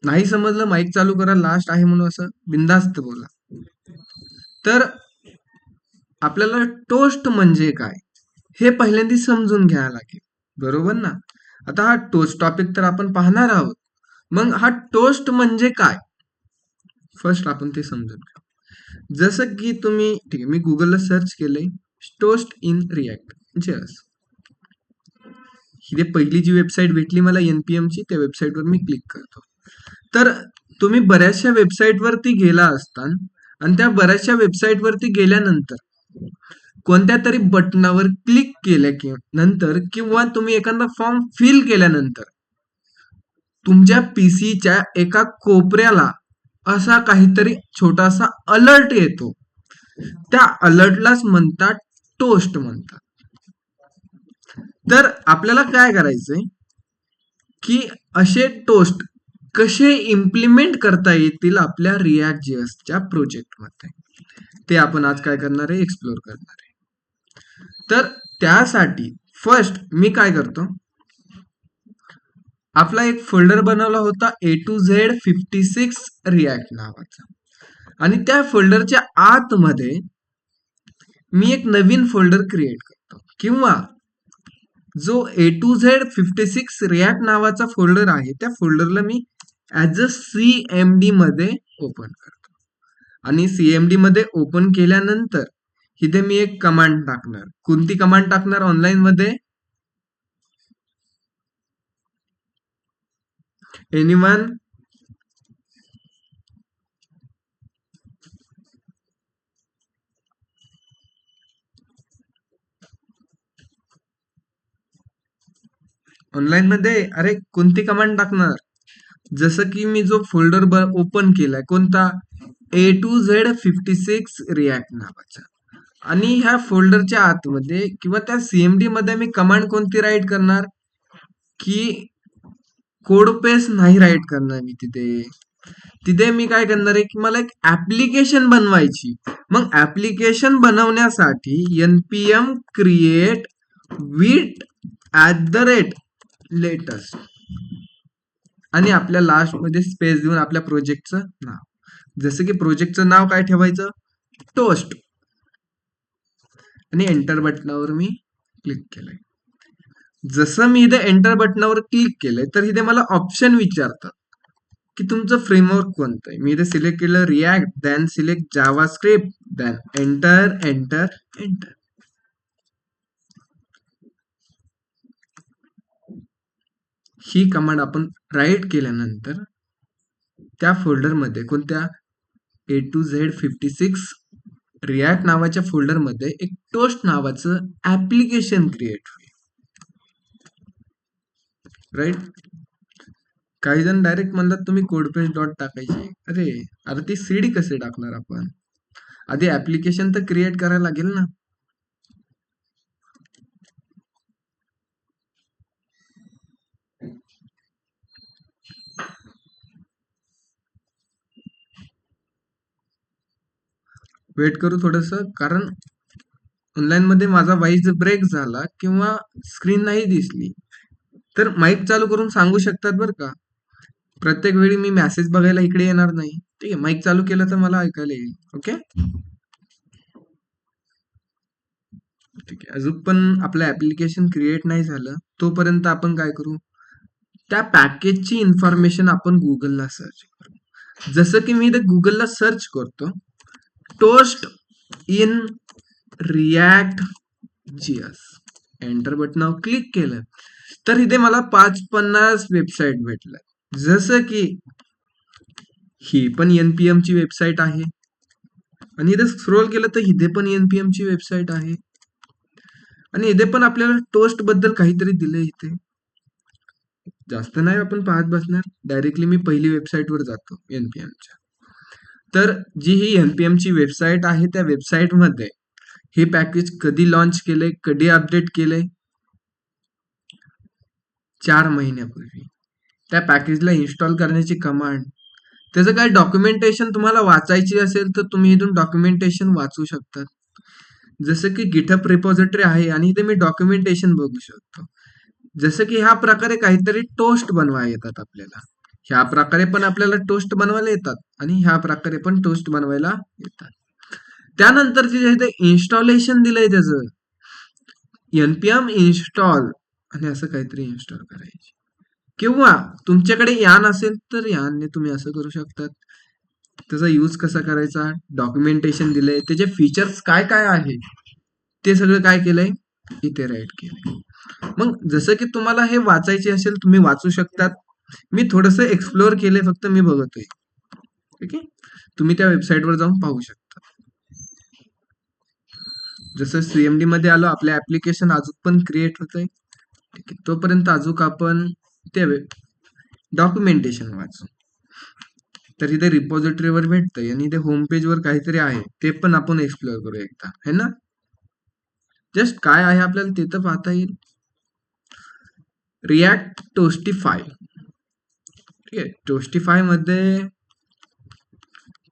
नाही समजलं माईक चालू करा, लास्ट आहे म्हणून असं बिंदास्त बोला. तर आपल्याला टोस्ट म्हणजे काय हे पहिल्यांदा समजून घ्यायला लागेल, बरोबर ना? आता हा टोस्ट टॉपिक तर आपण पाहणार आहोत. मग हा टोस्ट म्हणजे काय, फर्स्ट आपण ते समजून घेऊ. जसं की तुम्ही, ठीक आहे, मी गुगलला सर्च केलंय टोस्ट इन रिॲक्ट जेएस. ही पहिली जी वेबसाईट भेटली मला NPM ची, त्या वेबसाईटवर मी क्लिक करतो. तर तुम्ही बऱ्याचशा वेबसाईट वरती गेला असता आणि त्या बऱ्याचशा वेबसाईट वरती गेल्यानंतर कोणत्या तरी बटनावर क्लिक केल्या नंतर किंवा तुम्ही एखादा फॉर्म फिल केल्यानंतर तुमच्या पीसीच्या एका कोपऱ्याला असा काहीतरी छोटासा अलर्ट येतो. त्या अलर्टलाच म्हणतात टोस्ट म्हणतात. तर आपल्याला काय करायचंय की असे टोस्ट कसे इम्प्लिमेंट करता येतील आपल्या रिॲक्ट जेएसच्या प्रोजेक्टमध्ये, ते आपण आज काय करणार आहे, एक्सप्लोर करणार आहे. तर त्यासाठी फर्स्ट मी काय करतो, आपला एक फोल्डर बनवला होता A2Z56 रिॲक्ट नावाचा, आणि त्या फोल्डरच्या आतमध्ये मी एक नवीन फोल्डर क्रिएट करतो, किंवा जो A2Z56 रिॲक्ट नावाचा फोल्डर आहे त्या फोल्डरला मी ऍज अ CMD मध्ये ओपन करतो. आणि CMD मध्ये ओपन केल्यानंतर इथे मी एक कमांड टाकणार. कोणती कमांड टाकणार ऑनलाईन मध्ये? एनीवन? ऑनलाईन मध्ये अरे कोणती कमांड टाकणार? जसं की मी जो फोल्डर ओपन केलाय कोणता, A2Z56 रिॲक्ट नावाचा, आणि ह्या फोल्डरच्या आतमध्ये किंवा त्या CMD मध्ये मी कमांड कोणती राईट करणार, की कोड पेस्ट नाही राईट करणार मी तिथे मी काय करणार आहे की मला एक ऍप्लिकेशन बनवायची. मग ऍप्लिकेशन बनवण्यासाठी NPM क्रिएट विथ @latest आणि आपल्या लास्ट मध्ये स्पेस देऊन आपल्या प्रोजेक्टचं नाव, जसं की प्रोजेक्टचं नाव काय ठेवायचं, टोस्ट, आणि एंटर बटनावर मी क्लिक केलंय. जसं मी इथे एंटर बटनावर क्लिक केलंय तर इथे मला ऑप्शन विचारतात की तुमचं फ्रेमवर्क कोणतं आहे. मी इथे सिलेक्ट केलं React, then select JavaScript, then enter enter enter. ही कमांड आपण राईट केल्यानंतर त्या फोल्डरमध्ये, कोणत्या, A2Z56 रिॲक्ट नावाच्या फोल्डरमध्ये एक टोस्ट नावाचं ऍप्लिकेशन क्रिएट होईल, राईट. काही जण डायरेक्ट म्हणतात तुम्ही कोड पेज डॉट टाकायची. अरे ती CD कसे टाकणार आपण, आधी ऍप्लिकेशन तर क्रिएट करायला लागेल ना. वेट करू थोडस, कारण ऑनलाईन मध्ये माझा वाईज ब्रेक झाला किंवा स्क्रीन नाही दिसली तर माईक चालू करून सांगू शकतात बरं का. प्रत्येक वेळी मी मेसेज बघायला इकडे येणार नाही, ठीक आहे. माईक चालू केलं तर मला ऐकायला येईल. ओके, ठीक आहे. अजून पण आपलं ऍप्लिकेशन क्रिएट नाही झालं तोपर्यंत आपण काय करू, त्या पॅकेजची इन्फॉर्मेशन आपण गुगलला सर्च करू. जसं की मी इथे गुगलला सर्च करतो toast in react JS, enter बटनावर क्लिक केलं तर इथे मला 550 वेबसाईट भेटल्या. जसं की ही पण NPM ची वेबसाईट आहे, आणि इथे स्क्रोल केलं तर इथे पण NPM ची वेबसाईट आहे, आणि इथे पण आपल्याला टोस्ट बद्दल काहीतरी दिलंय. इथे जास्त नाही आपण पाहत बसणार, डायरेक्टली मी पहिली वेबसाईट वर जातो NPMच्या. तर जी ही NPM ची वेबसाईट आहे त्या वेबसाईट मध्ये हे पॅकेज कधी लॉन्च केलंय, कधी अपडेट केलंय, 4 महिन्यापूर्वी. त्या पॅकेजला इन्स्टॉल करण्याची कमांड, त्याचं काय डॉक्युमेंटेशन तुम्हाला वाचायची असेल तर तुम्ही इथून डॉक्युमेंटेशन वाचू शकतात. जसं की गिटहब रिपॉझिटरी आहे आणि इथे मी डॉक्युमेंटेशन बघू शकतो. जसं की ह्या प्रकारे काहीतरी टोस्ट बनवा येतात आपल्याला. ह्या प्रकारे पण आपल्याला टोस्ट बनवायला येतात आणि ह्या प्रकारे पण टोस्ट बनवायला येतात. त्यानंतर जे इथे इन्स्टॉलेशन दिलंय त्याचं npm इन्स्टॉल आणि असं काहीतरी इन्स्टॉल करायचे, किंवा तुमच्याकडे यान असेल तर यानने तुम्ही असं करू शकतात. त्याचा यूज कसा करायचा, डॉक्युमेंटेशन दिलंय, त्याचे फीचर्स काय काय आहे ते सगळं काय केलंय इथे राईट केलंय. मग जसं की तुम्हाला हे वाचायचे असेल तुम्ही वाचू शकतात. मी थोडस एक्सप्लोअर केलंय, फक्त मी बघतोय. ठीक आहे, तुम्ही त्या वेबसाईटवर जाऊन पाहू शकता. जसं सीएमडी मध्ये आलो, आपल्या ऍप्लिकेशन अजून पण क्रिएट होतंय. ठीक आहे, तोपर्यंत अजून आपण ते डॉक्युमेंटेशन वाचू. तर इथे रिपॉझिटरीवर भेटतंय आणि इथे होम पेज वर काहीतरी आहे, ते पण आपण एक्सप्लोअर करू एकदा, है ना. जस्ट काय आहे आपल्याला ते तर पाहता येईल. React Toastify. ठीक आहे, टोस्टिफाय मध्ये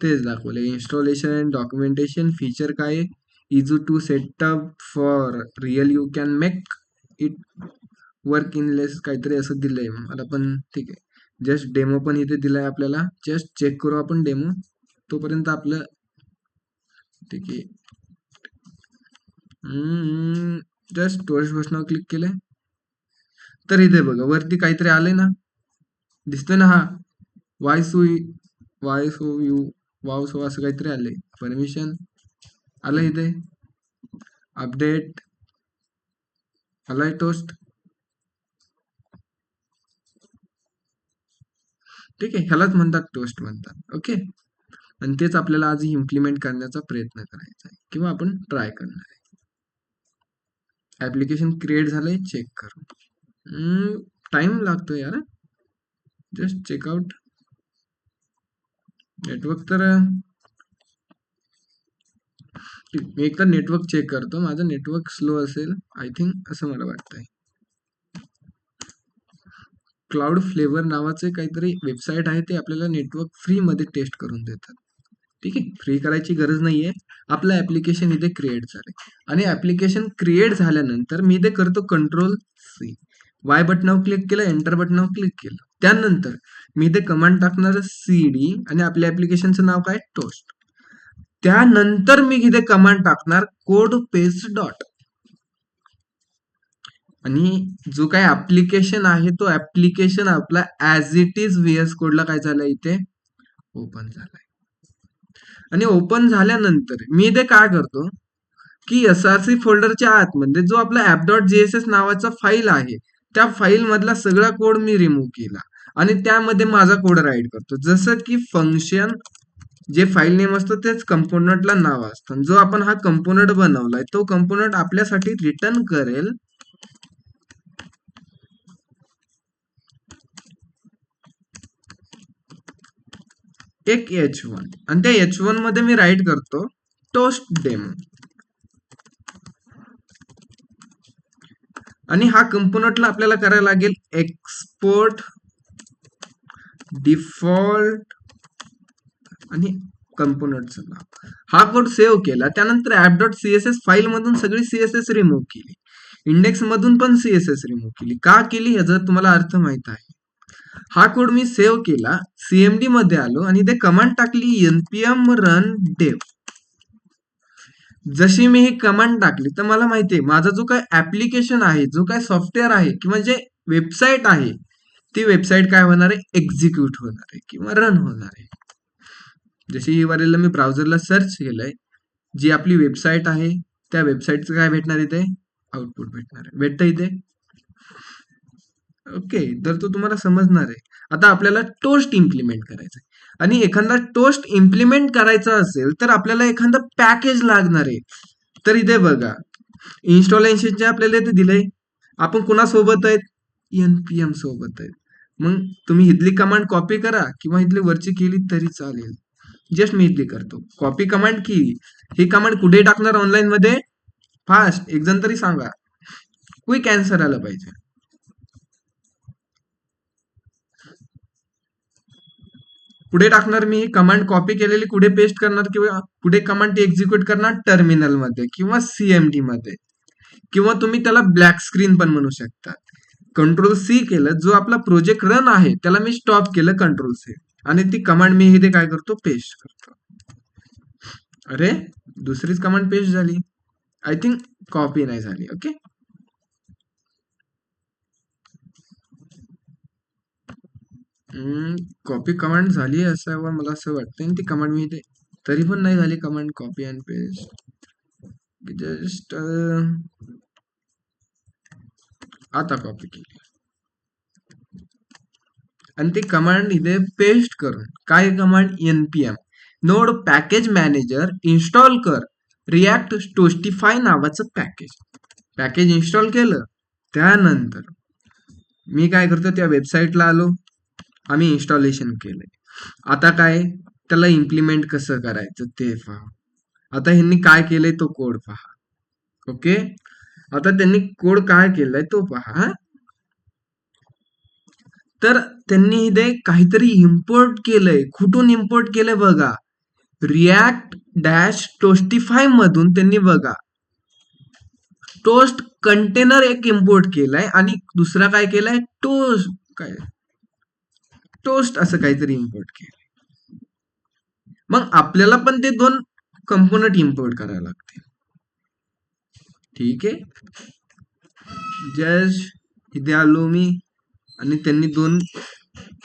तेच दाखवले, इन्स्टॉलेशन, डॉक्युमेंटेशन, फीचर काय, easy to setup for real, you can make it work in less, काहीतरी असं दिलंय मला पण. ठीक आहे, जस्ट डेमो पण इथे दिलाय आपल्याला, जस्ट चेक करू आपण डेमो तोपर्यंत आपलं. ठीक आहे, जस्ट स्टोरेज बटनावर क्लिक केलंय तर इथे बघा वरती काहीतरी आलंय ना, दिसतोय ना, हा Y so you wow so असं काहीतरी आलंय. परमिशन आलं इथे, अपडेट आलाय, टोस्ट. ठीक आहे, ह्यालाच म्हणतात टोस्ट म्हणतात. ओके, आणि तेच आपल्याला आज इम्प्लिमेंट करण्याचा प्रयत्न करायचा आहे किंवा आपण ट्राय करणार आहे. ऍप्लिकेशन क्रिएट झालंय, चेक करू. टाइम लागतो यार, जस्ट चेकआउट. नेटवर्क तर मी एकदा नेटवर्क चेक करतो, माझं नेटवर्क स्लो असेल आय थिंक, असं मला वाटतंय. क्लाउड फ्लेवर नावाचे काहीतरी वेबसाईट आहे, ते आपल्याला नेटवर्क फ्री मध्ये टेस्ट करून देतात. ठीक आहे, फ्री करायची गरज नाहीये. आपलं ऍप्लिकेशन इथे क्रिएट झालंय आणि ऍप्लिकेशन क्रिएट झाल्यानंतर मी इथे करतो कंट्रोल-C, वाय बटनावर क्लिक केलं, एंटर बटनावर क्लिक केलं. त्यानंतर मी इथे कमांड टाकणार cd आणि आपल्या ऍप्लिकेशनचं नाव काय, टोस्ट. त्यानंतर मी इथे कमांड टाकणार कोड पेस्ट डॉट, आणि जो काय ऍप्लिकेशन आहे तो ऍप्लिकेशन आपला ऍज इट इज VS कोडला काय झालंय इथे ओपन झालाय. आणि ओपन झाल्यानंतर मी इथे काय करतो की SRC फोल्डरच्या आतमध्ये जो आपला app.jss नावाचा फाईल आहे, त्या फाईल मधला सगळा कोड मी रिमूव्ह केला आणि त्यामध्ये माझा कोड राईट करतो. जसं की फंक्शन जे फाईल नेम असतं तेच कंपोनंटला नाव असतं. जो आपण हा कंपोनंट बनवलाय तो कंपोनंट आपल्यासाठी रिटर्न करेल एक h1, आणि त्या h1 मध्ये मी राईट करतो टोस्ट डेमो. आणि हा कंपोनंटला आपल्याला करायला लागेल एक्सपोर्ट डिफॉल्ट आणि कंपोनंटचं नाव. हा कोड सेव्ह केला, त्यानंतर app.css फाईल मधून सगळी CSS रिमूव्ह केली, इंडेक्स मधून पण CSS रिमूव्ह केली. का केली याचा तुम्हाला अर्थ माहित आहे. हा कोड मी सेव्ह केला, CMD मध्ये आलो आणि ते कमांड टाकली npm run dev. जशी मी ही कमांड टाकली तर मला माहितीये माझा जो काय ऍप्लिकेशन आहे, जो काय सॉफ्टवेअर आहे किंवा जे वेबसाईट आहे, ती वेबसाईट काय होणार आहे, एक्झिक्यूट होणार आहे किंवा रन होणार आहे. जशी URL मी ब्राउझरला सर्च केलंय, जी आपली वेबसाईट आहे त्या वेबसाईटचं काय भेटणार इथे, आउटपुट भेटणार आहे. भेटतं इथे. ओके, तर तो तुम्हाला समजणार आहे. आता आपल्याला टोस्ट इम्प्लिमेंट करायचं आहे, आणि एखादा टोस्ट इम्प्लिमेंट करायचा असेल तर आपल्याला एखादं पॅकेज लागणार आहे. तर इथे बघा इन्स्टॉलेशनचे आपल्याला इथे दिलंय, आपण कुणासोबत आहेत, npm सोबत आहेत. मग तुम्ही इथली कमांड कॉपी करा किंवा इथली वरची केली तरी चालेल. जस्ट मी इथली करतो कॉपी कमांड की. ही कमांड कुठे टाकणार ऑनलाईन मध्ये, फास्ट, एक जण तरी सांगा, क्विक आन्सर आलं पाहिजे. कुठे टाकणार मी कमांड कॉपी केलेली, कुठे पेस्ट करणार किंवा कुठे कमांड एक्झिक्यूट करणार, टर्मिनल मध्ये किंवा CMD मध्ये, किंवा तुम्ही त्याला ब्लॅक स्क्रीन पण म्हणू शकता. कंट्रोल सी केलं, जो आपला प्रोजेक्ट रन आहे त्याला मी स्टॉप केलं कंट्रोल सी, आणि ती कमांड मी इथे काय करतो, पेस्ट करतो. अरे दुसरीच कमांड पेस्ट झाली, आय थिंक कॉपी नाही झाली. ओके, कॉपी कमांड झाली असं मला असं वाटतं, आणि ती कमांड मी इथे तरी पण नाही झाली command copy and paste. Just आता कॉपी केली आणि ती कमांड इथे पेस्ट करून, काय command, npm node package manager install कर रिॲक्ट टोस्टिफाय नावाचं पॅकेज इन्स्टॉल केलं. त्यानंतर मी काय करतो, त्या वेबसाईटला आलो, आम्ही इन्स्टॉलेशन केलंय. आता काय, त्याला इम्प्लिमेंट कसं करायचं ते पहा. आता ह्यांनी काय केलंय तो कोड पहा. ओके, आता त्यांनी कोड काय केलाय तो पहा. तर त्यांनी इथे काहीतरी इम्पोर्ट केलंय. कुठून इम्पोर्ट केलंय बघा, रिॲक्ट डॅश टोस्टिफाय मधून त्यांनी बघा टोस्ट कंटेनर एक इम्पोर्ट केलाय, आणि दुसरा काय केलाय, टोस्ट असं काहीतरी इम्पोर्ट केलंय. मग आपल्याला पण ते दोन कंपोनंट इम्पोर्ट करायला लागते. ठीक आहे, जस्ट इथे आलो मी, आणि त्यांनी दोन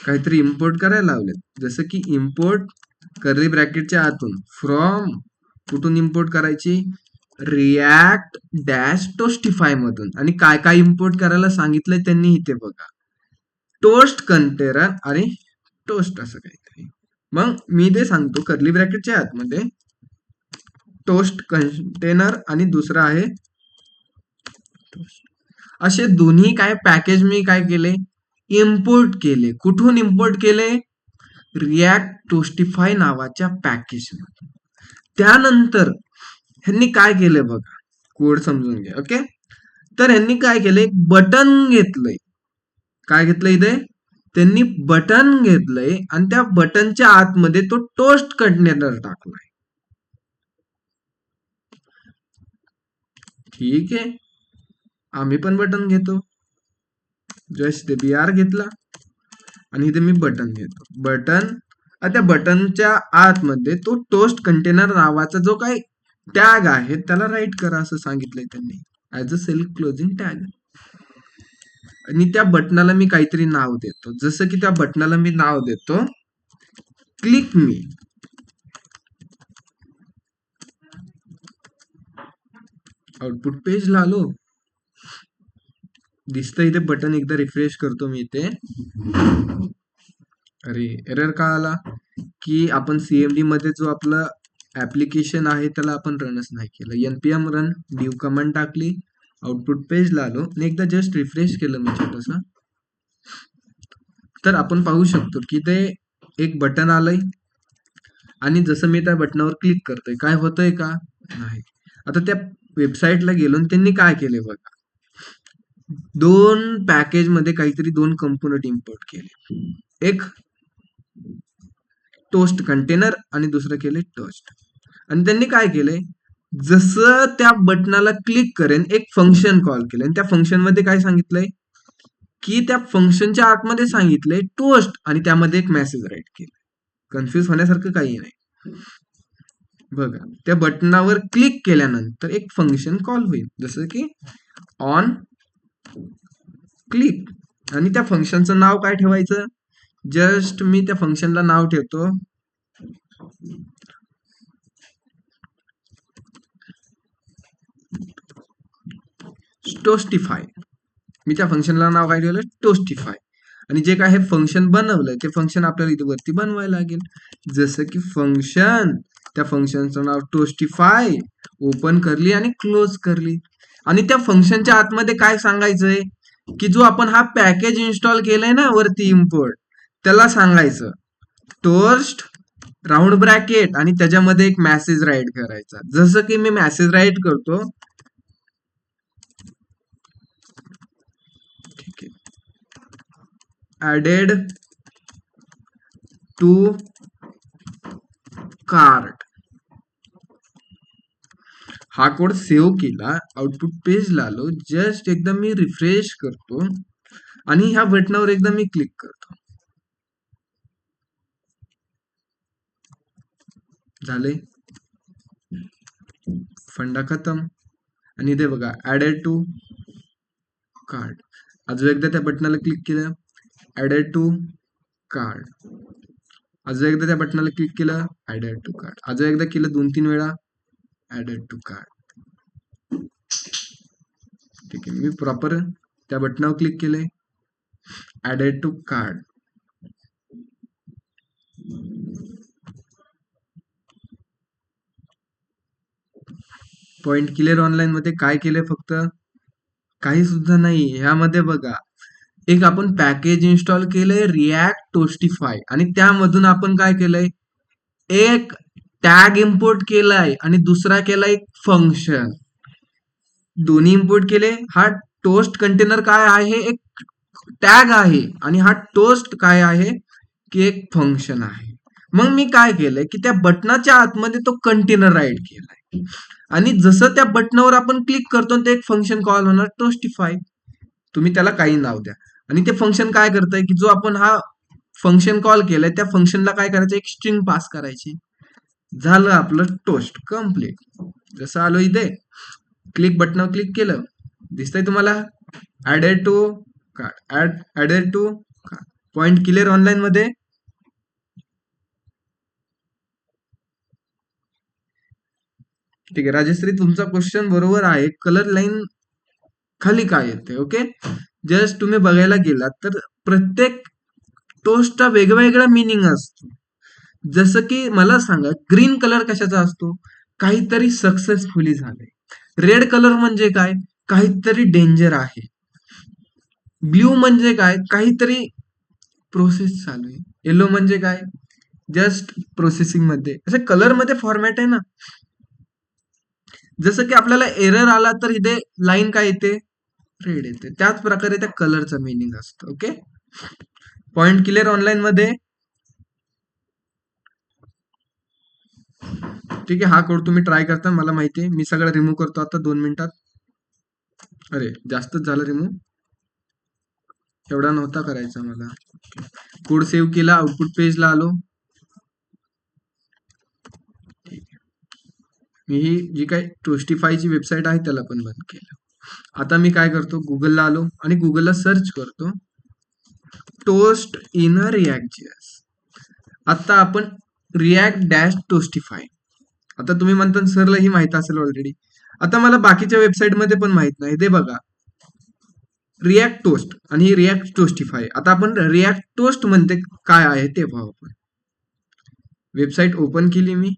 काहीतरी इम्पोर्ट करायला लावले, जसं की इम्पोर्ट कर्ली ब्रॅकेटच्या आतून फ्रॉम, कुठून इम्पोर्ट करायची, रिॲक्ट डॅश टोस्टिफाय मधून. आणि काय काय इम्पोर्ट करायला सांगितलंय त्यांनी इथे बघा, टोस्ट कंटेनर आणि टोस्ट असं काहीतरी. मग मी ते सांगतो, कर्ली ब्रॅकेटच्या आतमध्ये टोस्ट कंटेनर आणि दुसरा आहे टोस्ट, असे दोन्ही काय पॅकेज मी काय केले, इम्पोर्ट केले. कुठून इम्पोर्ट केले, रिॲक्ट टोस्टिफाय नावाच्या पॅकेज. त्यानंतर ह्यांनी काय केलंय बघा, कोड समजून घ्या. ओके, तर ह्यांनी काय केलंय, बटन घेतलंय. काय घेतलंय इथे, त्यांनी बटन घेतलंय, आणि त्या बटनच्या आतमध्ये तो टोस्ट कंटेनर टाकलाय. ठीक आहे, आम्ही पण बटन घेतो, जस्ट BR घेतला, आणि इथे मी बटन घेतो. बटन, त्या बटनच्या आतमध्ये तो टोस्ट कंटेनर नावाचा जो काही टॅग आहे त्याला राईट करा असं सांगितलंय त्यांनी, as a self closing tag. आणि त्या बटनाला मी काहीतरी नाव देतो, जसं की त्या बटनाला मी नाव देतो क्लिक मी. आउटपुट पेजला आलो, दिसतं इथे बटन. एकदा रिफ्रेश करतो मी इथे, अरे एरर का आला, की आपण CMD मध्ये जो आपला ऍप्लिकेशन आहे त्याला आपण रनच नाही केलं. npm रन ड्यू कमांड टाकली, आउटपुट पेजला आलो, आणि एकदा जस्ट रिफ्रेश केलं मी छोटंसं, तर आपण पाहू शकतो की ते एक बटन आलंय, आणि जसं मी त्या बटनावर क्लिक करतोय, काय होतंय का, नाही. आता त्या वेबसाईटला गेलो, आणि त्यांनी काय केले बघा, दोन पॅकेज मध्ये काहीतरी दोन कंपोनंट इम्पोर्ट केले, एक टोस्ट कंटेनर आणि दुसरं केले टोस्ट. आणि त्यांनी काय केलंय, जसं त्या बटनाला क्लिक करेन एक फंक्शन कॉल केलं, आणि त्या फंक्शन मध्ये काय सांगितलंय, की त्या फंक्शनच्या आतमध्ये सांगितलंय टोस्ट, आणि त्यामध्ये एक मेसेज राईट केलं. कन्फ्युज होण्यासारखं काही नाही बघा. त्या बटनावर क्लिक केल्यानंतर एक फंक्शन कॉल होईल, जसं की ऑन क्लिक, आणि त्या फंक्शनचं नाव काय ठेवायचं, जस्ट मी त्या फंक्शनला नाव ठेवतो टोस्टिफाय. मी त्या फंक्शनला नाव काय ठेवलं, टोस्टिफाय. आणि जे काय हे फंक्शन बनवलंय ते फंक्शन आपल्याला इथे वरती बनवायला लागेल, जसं की फंक्शन, त्या फंक्शनचं नाव टोस्टिफाय, ओपन करली आणि क्लोज करली. आणि त्या फंक्शनच्या आतमध्ये काय सांगायचंय, की जो आपण हा पॅकेज इन्स्टॉल केलाय ना वरती इम्पोर्ट, त्याला सांगायचं टोस्ट राऊंड ब्रॅकेट, आणि त्याच्यामध्ये एक मेसेज राईट करायचा. जसं की मी मेसेज राईट करतो, ठीक आहे, ऍडेड टू कार्ट. हा कोड सेव्ह केला, आउटपुट पेजला आलो, जस्ट एकदम मी रिफ्रेश करतो, आणि ह्या बटनावर एकदा मी क्लिक करतो. झाले, फंडा खतम. आणि इथे बघा ऍडेड टू कार्ड. अजून एकदा त्या बटनाला क्लिक केलं, ऍडेड टू कार्ड. अजून एकदा त्या बटनाला क्लिक केलं, ऍडेड टू कार्ड. अजून एकदा केलं 2-3 वेळा, ऍडेड टू कार्ड. ठीक आहे, मी प्रॉपर त्या बटनावर क्लिक केले, added to card. Point clear online मध्ये काय केलंय, फक्त काही सुद्धा नाही. ह्यामध्ये बघा, एक आपण पॅकेज इन्स्टॉल केलंय रिॲक्ट टोस्टिफाय, आणि त्यामधून आपण काय केलंय, एक टॅग इम्पोर्ट केलाय आणि दुसरा केलाय एक फंक्शन. दोन्ही इम्पोर्ट केले. हा टोस्ट कंटेनर काय आहे, एक टॅग आहे, आणि हा टोस्ट काय आहे की एक फंक्शन आहे. मग मी काय केलंय की त्या बटनाच्या आतमध्ये तो कंटेनर राईट केलाय, आणि जसं त्या बटनावर आपण क्लिक करतो ते एक फंक्शन कॉल होणार टोस्टिफाय. तुम्ही त्याला काही नाव द्या. आणि ते फंक्शन काय करतंय की जो आपण हा फंक्शन कॉल केलाय त्या फंक्शनला काय करायचं, एक स्ट्रिंग पास करायची. झालं आपलं टोस्ट कम्प्लीट. जसं आलो इथे, क्लिक बटनावर क्लिक केलं, दिसतंय तुम्हाला added to card, added to card. Point clear online मध्ये. ठीक आहे राजश्री, तुमचा क्वेश्चन बरोबर आहे. कलर लाईन खाली काय येते, ओके. जस्ट तुम्ही बघायला गेलात तर प्रत्येक टोस्टचा वेगवेगळा मिनिंग असतो. जसं की मला सांगा, ग्रीन कलर कशाचा असतो, काहीतरी सक्सेसफुली झालंय. रेड कलर म्हणजे काय, काहीतरी डेंजर आहे. ब्ल्यू म्हणजे काय, काहीतरी प्रोसेस चालू आहे. येलो म्हणजे काय, जस्ट प्रोसेसिंग मध्ये. असे कलर मध्ये फॉर्मॅट आहे ना. जसं की आपल्याला एरर आला तर इथे लाईन काय येते, रेड येते. त्याच प्रकारे त्या कलरचं मिनिंग असतं, ओके. पॉइंट क्लिअर ऑनलाईन मध्ये. ठीक आहे, हा कोड तुम्ही ट्राय करता, मला माहिती आहे. मी सगळं रिमूव्ह करतो आता 2 मिनिटात. अरे जास्तच झालं रिमूव्ह, एवढा नव्हता करायचा मला. कोड सेव्ह केला, आउटपुट पेजला आलो. मी ही जी काही टोस्टिफायची वेबसाईट आहे त्याला पण बंद केलं. आता मी काय करतो, गुगलला आलो आणि गुगलला सर्च करतो टोस्ट इन रिॲक्ट जेएस. आता आपण रिॲक्ट डॅश टोस्टिफाय. आता तुम्ही म्हणता सरला ही माहित असेल ऑलरेडी. आता मला बाकीच्या वेबसाईट मध्ये पण माहित नाही. ते बघा, रिॲक्ट टोस्ट आणि रिॲक्ट टोस्टिफाय. आता आपण रिॲक्ट टोस्ट म्हणते काय आहे ते पाहू आपण. वेबसाईट ओपन केली मी,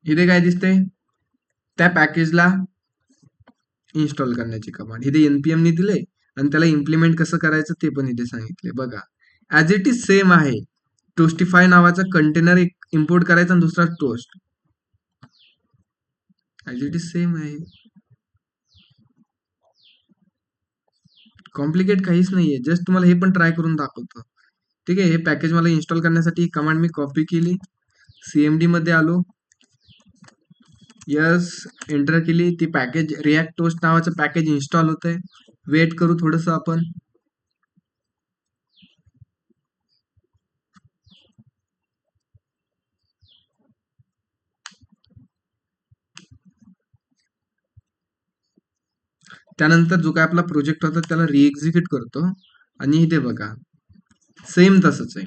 इथे काय दिसतंय, त्या पॅकेजला इन्स्टॉल करण्याची कमांड इथे npm ने दिले, आणि त्याला इम्प्लिमेंट कसं करायचं ते पण इथे सांगितले. बघा, ऍज इट इज सेम आहे. टोस्टिफाय नावाचा कंटेनर एक इम्पोर्ट करायचा आणि दुसरा toast. As it is same आहे, कॉम्प्लिकेट काहीच नाहीये. जस्ट तुम्हाला हे पण ट्राय करून दाखवतो. ठीक आहे, हे पॅकेज मला इन्स्टॉल करण्यासाठी कमांड मी कॉपी केली, सीएमडी मध्ये आलो, यस एंटर केली. ती पॅकेज रिॲक्ट टोस्ट नावाचं पॅकेज इन्स्टॉल होतंय. वेट करू थोडस आपण. त्यानंतर जो काय आपला प्रोजेक्ट होता त्याला रिएक्झिक्यूट करतो, आणि इथे बघा सेम तसंच आहे.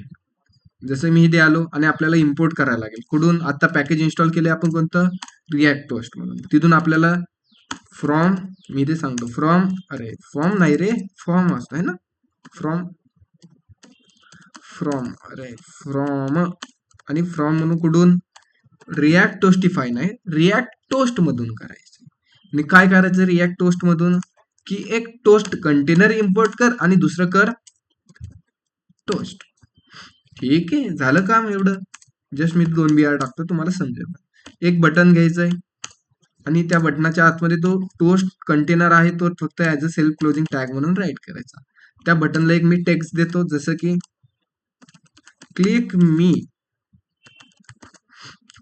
जसं मी इथे आलो आणि आपल्याला इम्पोर्ट करायला लागेल. कुठून, आता पॅकेज इन्स्टॉल केले आपण कोणतं, रिॲक्ट टोस्ट म्हणून. तिथून आपल्याला फ्रॉम, मी इथे सांगतो फ्रॉम, अरे फॉर्म नाही रे, फॉर्म असतो आहे ना, फ्रॉम, फ्रॉम, अरे फ्रॉम, आणि फ्रॉम म्हणून कुठून, रिॲक्ट टोस्टिफाय नाही, रिॲक्ट टोस्ट मधून करायचं. आणि काय करायचं रिॲक्ट टोस्ट मधून, की एक टोस्ट कंटेनर इम्पोर्ट कर आणि दुसरं कर टोस्ट. ठीक आहे, झालं काम एवढं. जस्ट मी 2 BR टाकतो, तुम्हाला समजेल. एक बटन घ्यायचंय आणि त्या बटनाच्या आतमध्ये तो टोस्ट कंटेनर आहे तो फक्त as a self closing tag म्हणून राईट करायचा. त्या बटनला एक मी टेक्स्ट देतो, जसं की क्लिक मी,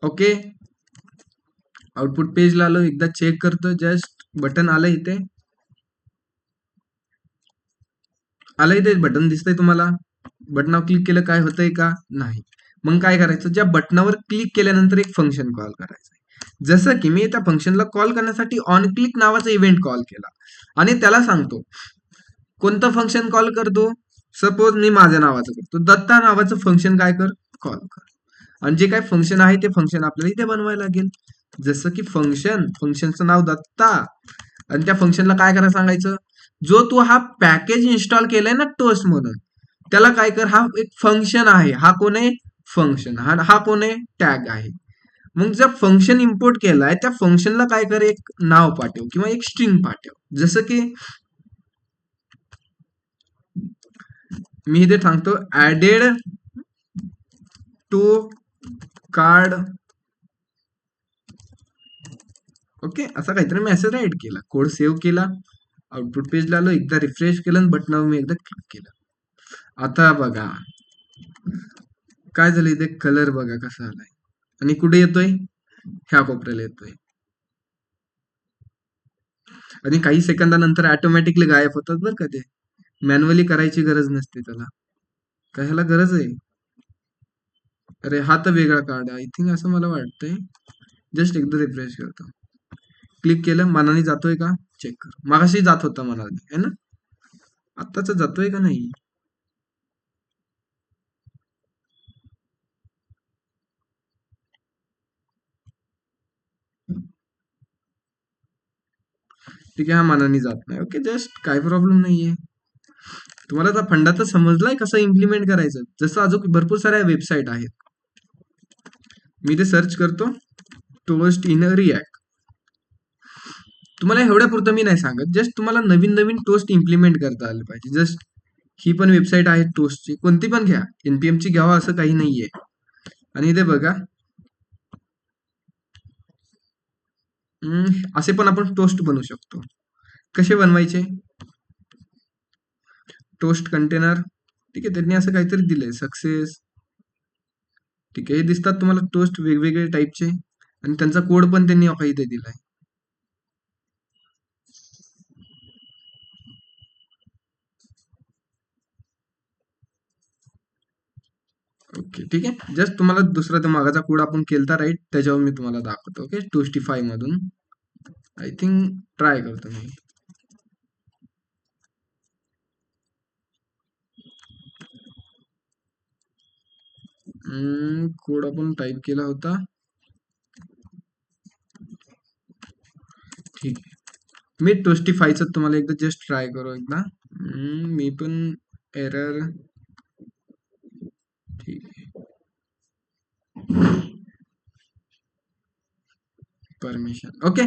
ओके. आउटपुट पेजला आलो, एकदा चेक करतो, जस्ट बटन आलं इथे. आलं इथे बटन दिसतंय तुम्हाला? बटनावर क्लिक केलं काय होतंय का? नाही. मग काय करायचं? ज्या बटनावर क्लिक केल्यानंतर एक फंक्शन कॉल करायचं. जसं की मी त्या फंक्शनला कॉल करण्यासाठी ऑन क्लिक नावाचा इव्हेंट कॉल केला आणि त्याला सांगतो कोणतं फंक्शन कॉल करतो. सपोज मी माझ्या नावाचं करतो, दत्ता नावाचं फंक्शन काय कर, कॉल कर. आणि जे काय फंक्शन आहे ते फंक्शन आपल्याला इथे बनवायला लागेल. जसं की फंक्शनचं नाव दत्ता आणि त्या फंक्शनला काय करायला सांगायचं, जो तू हा पॅकेज इन्स्टॉल केलाय ना टोस्ट म्हणून, त्याला काय कर, हा एक फंक्शन आहे. हा कोण आहे? फंक्शन. हा कोण आहे? टॅग आहे. मग जर फंक्शन इम्पोर्ट केलाय त्या फंक्शनला काय कर, एक नाव पाठव किंवा एक स्ट्रिंग पाठव. जसं की मी इथे सांगतो ऍडेड टू कार्ड. ओके, असा काहीतरी मेसेज ऍड केला, कोड सेव्ह केला, आउटपुट पेजला आलो, एकदा रिफ्रेश केलं आणि बटनावर मी एकदा क्लिक केलं. आता बघा काय झालं, इथे कलर बघा कसा आलाय आणि कुठे येतोय, ह्या कोपऱ्याला येतोय आणि काही सेकंदानंतर ऑटोमॅटिकली गायब होतात बरं का. ते मॅन्युअली करायची गरज नसते त्याला. काय ह्याला गरज आहे? अरे हा तर वेगळा कार्ड आहे आय थिंक, असं मला वाटतंय. जस्ट एकदा रिफ्रेश करतो, क्लिक केलं, मनाने जातोय का चेक कर. मागाशी जात होता मनाने है ना, आत्ताच जातोय का नाही? ठीक आहे, हा मनाने जात नाही. ओके, जस्ट काय प्रॉब्लेम नाहीये. तुम्हाला आता फंडातच समजलाय कसं इम्प्लिमेंट करायचं. जसं अजून भरपूर साऱ्या वेबसाईट आहेत. मी ते सर्च करतो टोस्ट इन रिॲक्ट. तुम्हाला एवढ्या पुरतं मी नाही सांगत, जस्ट तुम्हाला नवीन नवीन टोस्ट इम्प्लिमेंट करता आलं पाहिजे. जस्ट ही पण वेबसाईट आहे टोस्टची, कोणती पण घ्या, npm ची घ्यावा असं काही नाहीये. आणि इथे बघा असे पण आपण टोस्ट बनवू शकतो. कसे बनवायचे? टोस्ट कंटेनर, ठीक आहे, त्यांनी असं काहीतरी दिलंय, सक्सेस. ठीक आहे, हे दिसतात तुम्हाला टोस्ट वेगवेगळे टाईपचे आणि त्यांचा कोड पण त्यांनी इथे दिलाय. ओके, ठीक आहे, जस्ट तुम्हाला दुसरा तो मागाचा कोड आपण केलता राईट, त्याच्यावर मी तुम्हाला दाखवतो. ओके, टोस्टिफाय मधून आय थिंक ट्राय करतो मी. कोड आपण टाईप केला होता, ठीक आहे. मी टोस्टिफायचं तुम्हाला एकदा जस्ट ट्राय करू एकदा. मी पण एरर, ठीक आहे, परमिशन. ओके,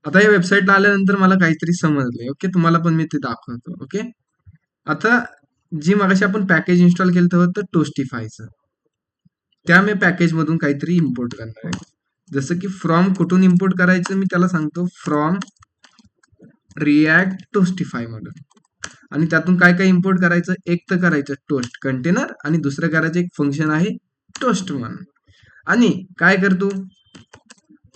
आता या वेबसाईटला आल्यानंतर मला काहीतरी समजलंय. ओके, तुम्हाला पण मी ते दाखवतो. ओके, आता जी मगाशी आपण पॅकेज इन्स्टॉल केलं होतं टोस्टिफायचं, त्या मी पॅकेज मधून काहीतरी इम्पोर्ट करणार आहे. जसं की फ्रॉम कुठून इम्पोर्ट करायचं मी त्याला सांगतो, फ्रॉम रिॲक्ट टोस्टिफाय मधून. आणि त्यातून काय काय इम्पोर्ट करायचं, एक तर करायचं टोस्ट कंटेनर आणि दुसरं करायचं एक फंक्शन आहे टोस्ट म्हणून. आणि काय करतो,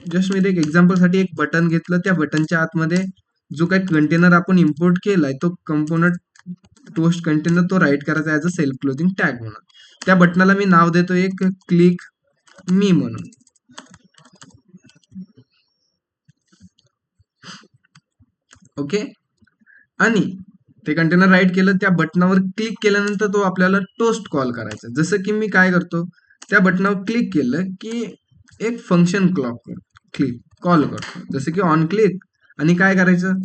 जस्ट मी एक एक्झाम्पल साठी एक बटन घेतलं, त्या बटनच्या आतमध्ये जो काही कंटेनर आपण इम्पोर्ट केलाय तो कंपोनंट टोस्ट कंटेनर तो राईट करायचा as a self closing tag म्हणून. त्या बटनाला मी नाव देतो एक क्लिक मी म्हणून. ओके, आणि ते कंटेनर राईट केलं, त्या बटनावर क्लिक केल्यानंतर तो आपल्याला टोस्ट कॉल करायचा. जसं की मी काय करतो, त्या बटनावर क्लिक केलं की एक फंक्शन क्लिक कॉल करतो. जसं की ऑन क्लिक, आणि काय करायचं,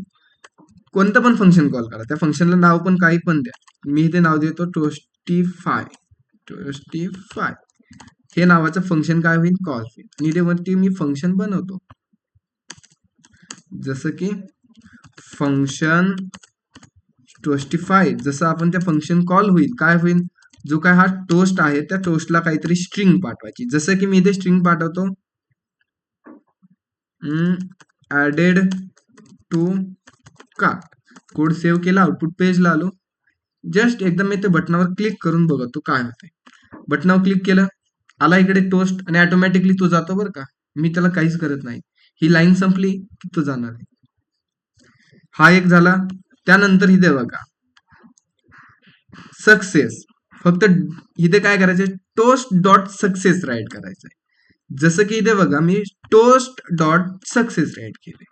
कोणतं पण फंक्शन कॉल करा, त्या फंक्शनला नाव पण काही पण द्या. मी इथे नाव देतो टोस्टिफाय. टोस्टिफाय हे नावाचं फंक्शन काय होईल, कॉल होईल. आणि इथे वरती मी फंक्शन बनवतो, जसं की फंक्शन टोस्टिफाय. जसं आपण त्या फंक्शन कॉल होईल काय होईल, जो काय हा टोस्ट आहे त्या टोस्टला काहीतरी स्ट्रिंग पाठवायची. जसं की मी इथे स्ट्रिंग पाठवतो added to cart. Code save केला, आउटपुट पेजला आलो, जस्ट एकदम मी ते बटनावर क्लिक करून बघतो काय होतंय. बटनावर क्लिक केलं, आला इकडे टोस्ट आणि ऑटोमॅटिकली तो जातो बरं का. मी त्याला काहीच करत नाही, ही लाईन संपली की तो जाणार आहे. हा एक झाला. त्यानंतर इथे बघा सक्सेस. फक्त इथे काय करायचंय, टोस्ट डॉट सक्सेस राईट करायचंय. जसं की इथे बघा मी टोस्ट डॉट सक्सेस राईट केले.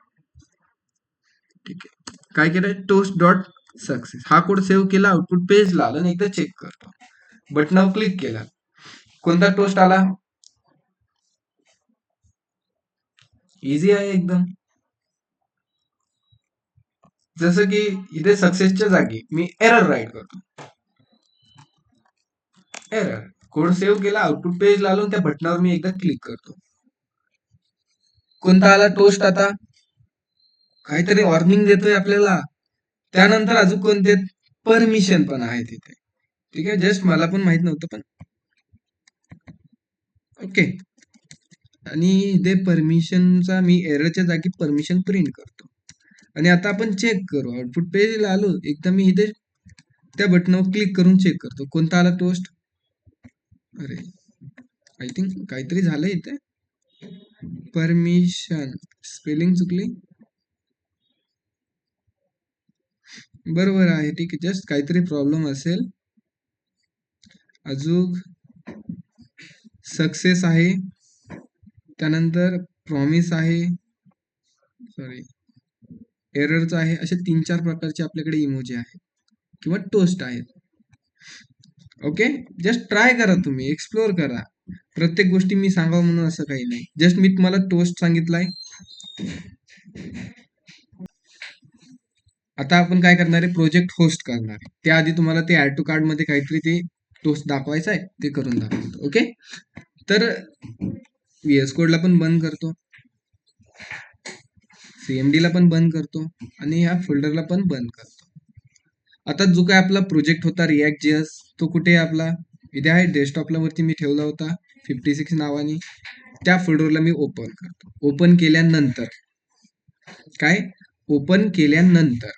ठीक आहे, काय केलंय, टोस्ट डॉट सक्सेस हा कोड सेव्ह केला, आउटपुट पेजला आलं आणि एकदा चेक करतो. बटनावर क्लिक केला, कोणता टोस्ट आला, इझी आहे एकदम. जसं की इथे सक्सेसच्या जागी मी एरर राईट करतो. एरर कोड सेव्ह केला, आउटपुट पेजला आलो, त्या बटनावर मी एकदा क्लिक करतो. कोणता आला टोस्ट, आता काहीतरी वॉर्निंग देतोय आपल्याला. त्यानंतर अजून कोणते परमिशन पण आहे तिथे. ठीक आहे, जस्ट मला पण माहित नव्हतं पण ओके. आणि इथे परमिशनचा मी एररच्या जागी परमिशन प्रिंट करतो. आणि आता आपण चेक करू, आउटपुट पेजला आलो, एकदा मी इथे त्या बटनावर क्लिक करून चेक करतो कोणता आला टोस्ट. अरे आय थिंक काहीतरी झालं इथे, परमिशन स्पेलिंग चुकली. बरोबर आहे, ठीक आहे, जस्ट काहीतरी प्रॉब्लेम असेल. अजून सक्सेस आहे, त्यानंतर प्रॉमिस आहे, सॉरी एररच आहे. असे 3-4 प्रकारचे आपल्याकडे इमोजी आहेत किंवा टोस्ट आहेत. ओके, जस्ट ट्राय करा, तुम्ही एक्सप्लोर करा. प्रत्येक गोष्टी मी सांगावं म्हणून असं काही नाही, जस्ट मी तुम्हाला टोस्ट सांगितलाय. आता आपण काय करणार आहे, प्रोजेक्ट होस्ट करणार आहे. त्याआधी तुम्हाला ते ऍड टू कार्ड मध्ये काहीतरी ते टोस्ट दाखवायचं आहे, ते करून दाखवतो. ओके, तर व्हीएस कोडला पण बंद करतो, सीएमडी ला पण बंद करतो आणि ह्या फोल्डरला पण बंद करतो. आता जो काय आपला प्रोजेक्ट होता रिॲक्ट जेएस, तो कुठे आहे आपला, इथे आहे डेस्कटॉपला वरती मी ठेवला होता 56 नावाने. त्या फोल्डरला मी ओपन करतो. ओपन केल्यानंतर काय, ओपन केल्यानंतर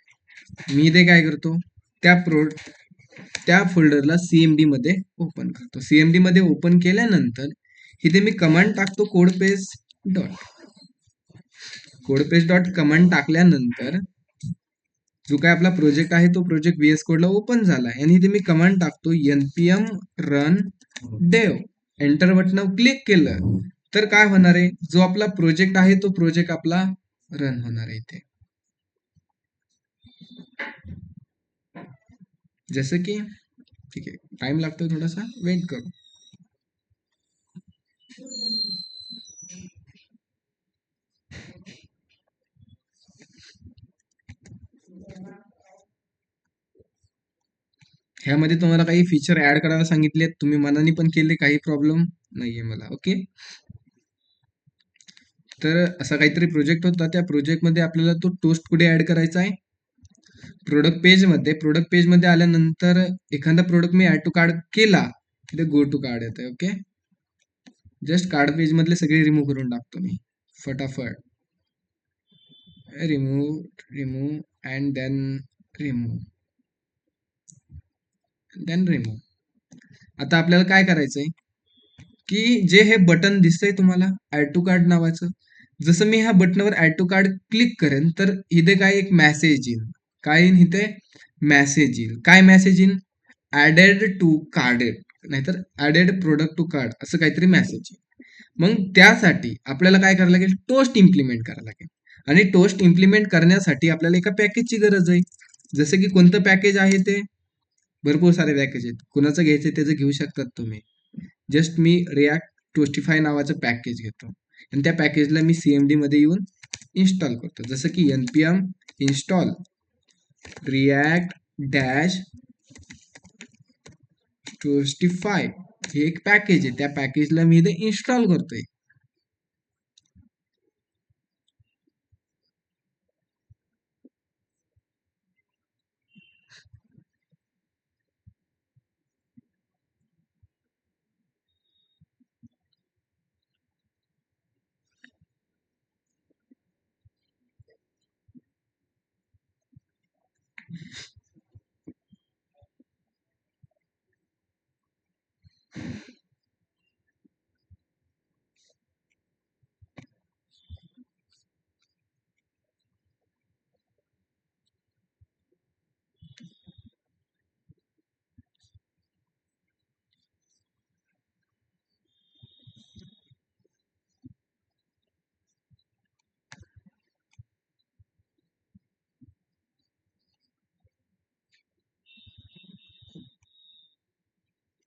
मी इथे काय करतो, त्या फोल्डरला सीएमडी मध्ये ओपन करतो. सीएमडी मध्ये ओपन केल्यानंतर इथे मी कमांड टाकतो कोडपेस्ट डॉट कमांड टाकल्यानंतर जो काय आपला प्रोजेक्ट आहे तो प्रोजेक्ट व्हीएस कोडला ओपन झाला आणि इथे मी कमांड टाकतो npm रन डेव. एंटर बटनावर क्लिक केलं तर काय होणार आहे, जो आपला प्रोजेक्ट आहे तो प्रोजेक्ट आपला रन होणार आहे इथे. जसं की ठीक आहे, टाइम लागतोय थोडासा, वेट करू. ह्यामध्ये तुम्हाला काही फीचर ऍड करायला सांगितले, तुम्ही मनाने पण केले, काही प्रॉब्लेम नाहीये मला. ओके, तर असा काहीतरी प्रोजेक्ट होता, त्या प्रोजेक्ट मध्ये आपल्याला तो टोस्ट कुठे ऍड करायचा आहे, प्रोडक्ट पेज मध्ये आल्यानंतर एखादा प्रोडक्ट मी ऍड टू कार्ड केला, तिथे गो टू कार्ड येते. ओके, जस्ट कार्ड पेज मधले सगळे रिमूव्ह करून टाकतो मी फटाफट. Remove and then remove. आता आपल्याला काय करायचंय की जे हे बटन दिसतंय तुम्हाला ऍड टू कार्ड नावाचं, जसं मी ह्या बटनावर ऍड टू कार्ड क्लिक करेन तर इथे काय एक मेसेज येईल. काय येईल इथे, मेसेज येईल. काय मेसेज येईल, ऍडेड टू कार्डेड, नाहीतर ऍडेड प्रोडक्ट टू कार्ड, असं काहीतरी मेसेज येईल. मग त्यासाठी आपल्याला काय करायला लागेल, टोस्ट इम्प्लिमेंट करायला लागेल. आणि टोस्ट इम्प्लिमेंट करण्यासाठी आपल्याला एका पॅकेजची गरज आहे. जसं की कोणतं पॅकेज आहे ते, भरपूर सारे पॅकेज आहेत, कुणाचं घ्यायचं त्याचं घेऊ शकतात तुम्ही. जस्ट मी रिॲक्ट टोस्टिफाय नावाचं पॅकेज घेतो आणि त्या पॅकेजला मी सीएमडी मध्ये येऊन इन्स्टॉल करतो. जसं की npm इन्स्टॉल रिॲक्ट डॅश टोस्टिफाय हे एक पॅकेज आहे, त्या पॅकेजला मी इथे इन्स्टॉल करतोय.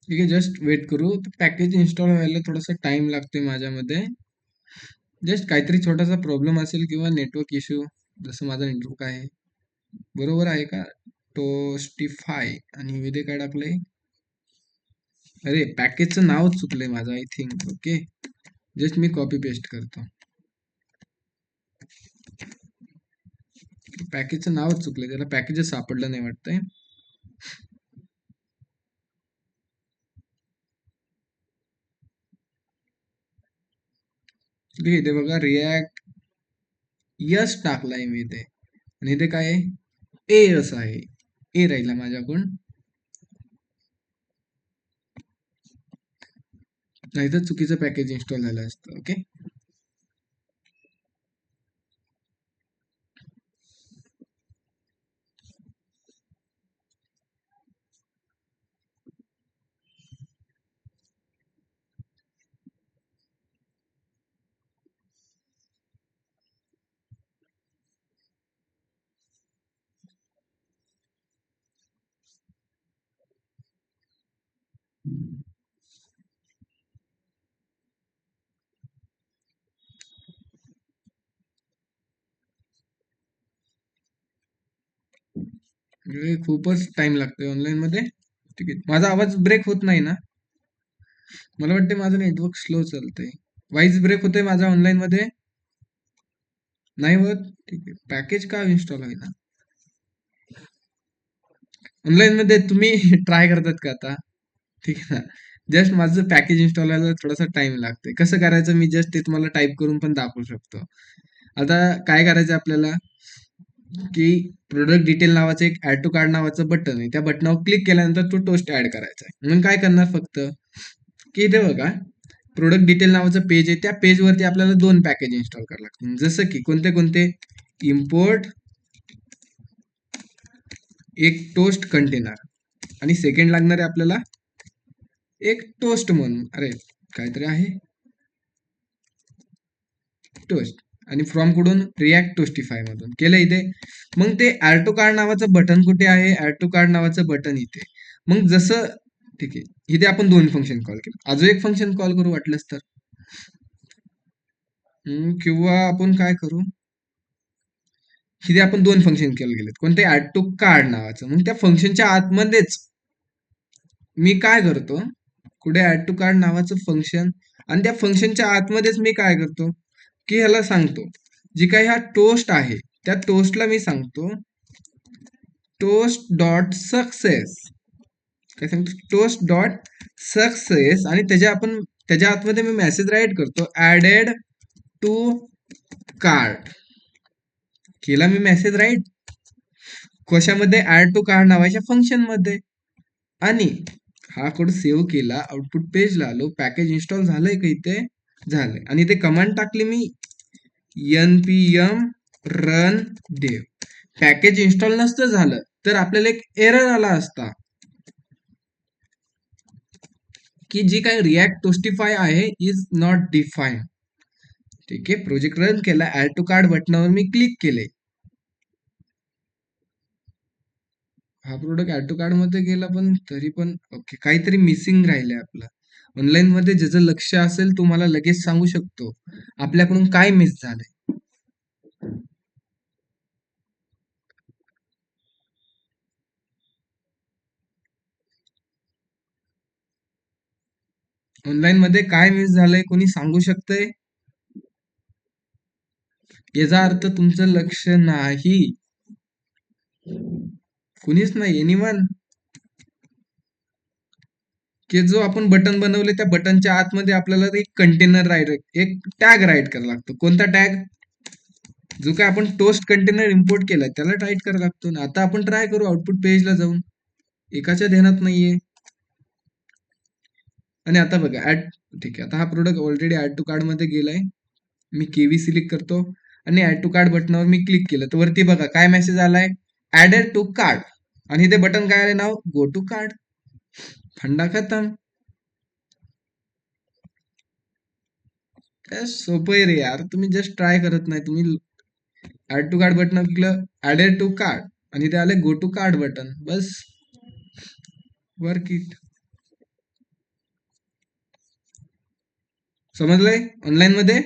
ठीक आहे, जस्ट वेट करू. पॅकेज इन्स्टॉल व्हायला थोडासा टाइम लागते माझ्यामध्ये. जस्ट काहीतरी छोटासा प्रॉब्लेम असेल किंवा नेटवर्क इश्यू. जसं माझं नेटवर्क आहे, बरोबर आहे का? टोस्टिफाय आणि विदे काय टाकलंय? अरे पॅकेजचं नावच चुकलंय माझं, I think. Okay, just me copy paste करतो. पॅकेजचं नावच चुकलंय, त्याला पॅकेजच सापडलं नाही वाटतंय. ठीक आहे, इथे बघा रिॲक्ट यस टाकलाय मी इथे, आणि इथे काय आहे? ए असं आहे. ए राहिला माझ्याकडून, नाहीतर चुकीचं पॅकेज इन्स्टॉल झालं असतं. ओके, म्हणजे खूपच टाइम लागतोय ऑनलाईन मध्ये. ठीक आहे, माझा आवाज ब्रेक होत नाही ना? मला वाटते माझं नेटवर्क स्लो चालतंय. वाईज ब्रेक होतोय माझा ऑनलाईन मध्ये? नाही होत? ठीक आहे, पॅकेज का इन्स्टॉल होईना ऑनलाईन मध्ये? तुम्ही ट्राय करतात का आता? ठीक आहे ना, जस्ट माझं पॅकेज इन्स्टॉल व्हायला थोडासा टाइम लागतोय. कसं करायचं मी जस्ट ते तुम्हाला टाईप करून पण दाखवू शकतो. आता काय करायचं आपल्याला, की प्रोडक्ट डिटेल नावाचं एक ऍड टू कार्ड नावाचं बटन आहे. त्या बटनावर क्लिक केल्यानंतर तो टोस्ट ऍड करायचा आहे. म्हणून काय करणार फक्त, की इथे बघा प्रोडक्ट डिटेल नावाचं पेज आहे. त्या पेजवरती आपल्याला दोन पॅकेज इन्स्टॉल करावं लागतील. जसं की कोणते कोणते? इम्पोर्ट एक टोस्ट कंटेनर, आणि सेकंड लागणार आहे आपल्याला एक टोस्ट म्हणून. अरे काहीतरी आहे टोस्ट, आणि फ्रॉम कडून रिॲक्ट टोस्टिफाय मधून केलं इथे. मग ते ऍड टू कार्ड नावाचं बटन कुठे आहे? ऍड टू कार्ड नावाचं बटन इथे. मग जसं, ठीक आहे, इथे आपण दोन फंक्शन कॉल केले, अजून एक फंक्शन कॉल करू वाटलंच तर. किंवा आपण काय करू, इथे आपण दोन फंक्शन केले गेलेत. कोणते? ऍड टू कार्ड नावाचं. मग त्या फंक्शनच्या आतमध्येच मी काय करतो, कुठे ऍड टू कार्ड नावाचं फंक्शन, आणि त्या फंक्शनच्या आतमध्येच मी काय करतो, की ह्याला सांगतो, जी काही हा टोस्ट आहे त्या टोस्टला मी सांगतो टोस्ट डॉट सक्सेस. काय सांगतो? Toast dot success. आणि त्याच्या आतमध्ये मी मेसेज राईट करतो ऍडेड टू कार्ड. केला मी मेसेज राईट कशामध्ये? ऍड टू कार्ड नावाच्या फंक्शन मध्ये. आणि हा कोड सेव्ह केला, आउटपुट पेजला आलो, पॅकेज इन्स्टॉल झालंय का इथे? झालंय. आणि इथे कमांड टाकली मी npm run dev. Package install नसतं झालं तर आपल्याला एक एरर आला असता, की जी काही रिॲक्ट टोस्टिफाय आहे इज नॉट डिफाईन. ठीक आहे, प्रोजेक्ट रन केला, ऍड टू कार्ड बटनावर मी क्लिक केले, हा प्रोडक्ट ऍड टू कार्ड मध्ये गेला, पण तरी पण ओके, काहीतरी मिसिंग राहिलंय आपलं. ऑनलाईन मध्ये ज्याचं लक्ष असेल तुम्हाला लगेच सांगू शकतो आपल्याकडून काय मिस झालंय. ऑनलाईन मध्ये काय मिस झालंय कोणी सांगू शकतंय? याचा अर्थ तुमचं लक्ष नाही. कुणीच नाही, एनिवन. की जो आपण बटन बनवले त्या बटनच्या आतमध्ये आपल्याला एक कंटेनर राईट, एक टॅग राईट करावा लागतो. कोणता टॅग? जो काय आपण टोस्ट कंटेनर इम्पोर्ट केलाय त्याला टाईट करावा लागतो ना. आता आपण ट्राय करू आउटपुट पेजला जाऊन, एकाच्या ध्यानात नाहीये. आणि आता बघा ऍड, ठीक आहे, आता हा product already add to card मध्ये गेलाय. मी केवी सिलेक्ट करतो आणि ऍड टू कार्ड बटनावर मी क्लिक केलं तर वरती बघा काय मेसेज आलाय, ऍडेड टू कार्ड. आणि ते बटन काय आहे, नाव गो टू कार्ड. फंडा खतम. काय सोपं आहे रे यार, तुम्ही जस्ट ट्राय करत नाही. तुम्ही add to cart button click, added to cart, आणि ते आले गो टू कार्ड बटन, बस वर्क इट. समजलंय ऑनलाईन मध्ये?